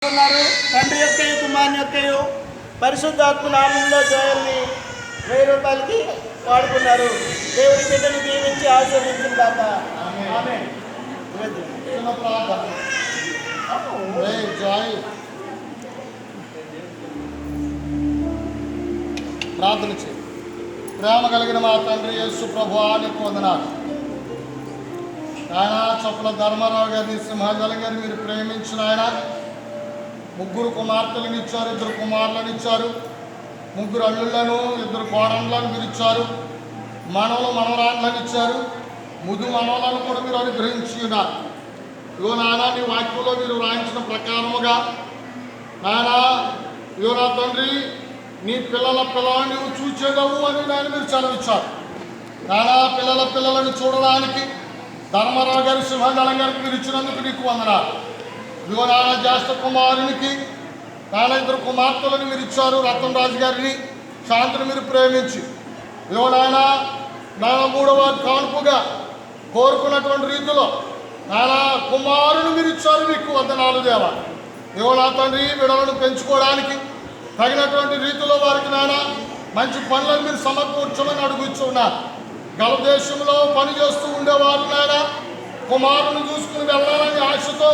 తండ్రి యొక్కయు కుమారుని యొక్కయు పరిశుద్ధాత్మ నామంలో జోయల్ని 1000 రూపాయలకి వాడుకున్నారు. దేవుడి బిడ్డను దీవించి ఆశీర్వదించిన దాకా ఆమేన్. ప్రార్థన చేయి. ప్రేమ కలిగిన మా తండ్రి యేసు ప్రభువా నీకు వందనాలు. ఆయన చొప్పుల ధర్మారావు గారిని, సింహాచలం గారిని మీరు ప్రేమించిన ఆయన 3 కుమార్తెలను ఇచ్చారు, 2 కుమారులను ఇచ్చారు, 3 అల్లుళ్లను, 2 కోడళ్ళను మీరు ఇచ్చారు, మనవరాళ్ళను ఇచ్చారు, ముదు మనవలను కూడా మీరు అనుగ్రహించి ఉన్నారు. ఇగో నాన్న నీ వాక్యంలో మీరు రాయించిన ప్రకారముగా నాన్న ఇగో నా తండ్రి నీ పిల్లలను నువ్వు చూచేదవు అని నేను మీరు చదివించారు. నానా పిల్లలను చూడడానికి ధర్మారావు గారి, సింహాచలం గారికి మీరు ఇచ్చినందుకు నీకు వందనాలు. ఇదిగో నాన్న జ్యేష్ఠ కుమారునికి నాన్న 2 కుమార్తెలను మీరు ఇచ్చారు, రతన్ రాజు గారిని, శాంతిని మీరు ప్రేమించి ఇదిగో నాన్న 3వ కాన్పుగా కోరుకున్నటువంటి రీతిలో నాన్న కుమారుని మీరు ఇచ్చారు, మీకు వందనాలు దేవా. ఇదిగో నా తండ్రి బిడ్డలను పెంచుకోవడానికి తగినటువంటి రీతిలో వారికి నాన్న మంచి పనులను మీరు సమకూర్చమని అడుగుచున్నారు. గల దేశంలో పని చేస్తూ ఉండేవారు నాయన కుమారుని చూసుకుని వెళ్ళాలని ఆశతో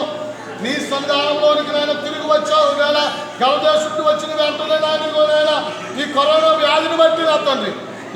నీ సన్నిధానంలోనికి నాయన తిరిగి వచ్చావు. నాయన గల దేశంలో వచ్చిన వెంటనే నాయన ఈ కరోనా వ్యాధిని బట్టి నా తండ్రి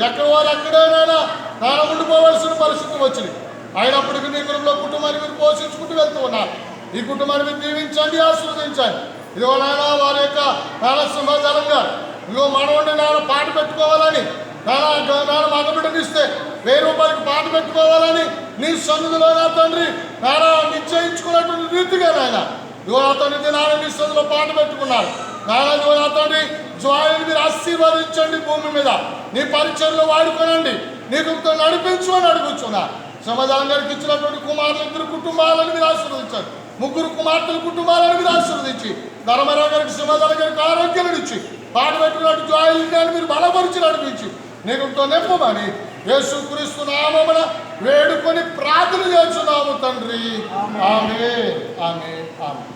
ఎక్కడ వారు ఎక్కడైనా నాయన ఉండిపోవలసిన పరిస్థితులు వచ్చినాయి. అయినప్పటికీ నీ కుటుంబంలో కుటుంబాన్ని మీరు పోషించుకుంటూ వెళ్తూ ఉన్నారు. ఈ కుటుంబాన్ని మీరు దీవించండి, ఆశీర్వదించండి. ఇదిగో నాయన వారి యొక్క నాయన సింహాచలం గారు ఇదిగో మనవండి నాయన పాట పెట్టుకోవాలని నాయన మగబిడ్డని ఇస్తే 1000 రూపాయలకి పాట పెట్టుకోవాలని నీ సన్నిధిలో నా తండ్రి నాయన నిశ్చయించుకున్నటువంటి రీతిగా నాయన ఇదిగో నా తండ్రి నాయన నీ సన్నిధిలో పాట పెట్టుకున్నారు. నాయన ఇదిగో నా తండ్రి జోయిని మీరు ఆశీర్వదించండి, భూమి మీద నీ పరిచయంలో వాడుకోనండి, నీకు నడిపించమని అడుగుతున్నా. సమాజం గారికి ఇచ్చినటువంటి కుమారులు 2 కుటుంబాలను మీరు ఆశీర్వదించండి, 3 కుమార్తెల కుటుంబాలను మీరు ఆశీర్వదించి ధర్మరావు గారికి, సమాజాల గారికి ఆరోగ్యాన్ని ఇచ్చి పాట పెట్టినట్టు జోయిని మీరు బలపరిచి నడిపించి నీకుతో నింపమని యేసుక్రీస్తు నామమున వేడుకొని ప్రార్థన చేస్తున్నాము తండ్రి. ఆమేన్, ఆమేన్, ఆమేన్.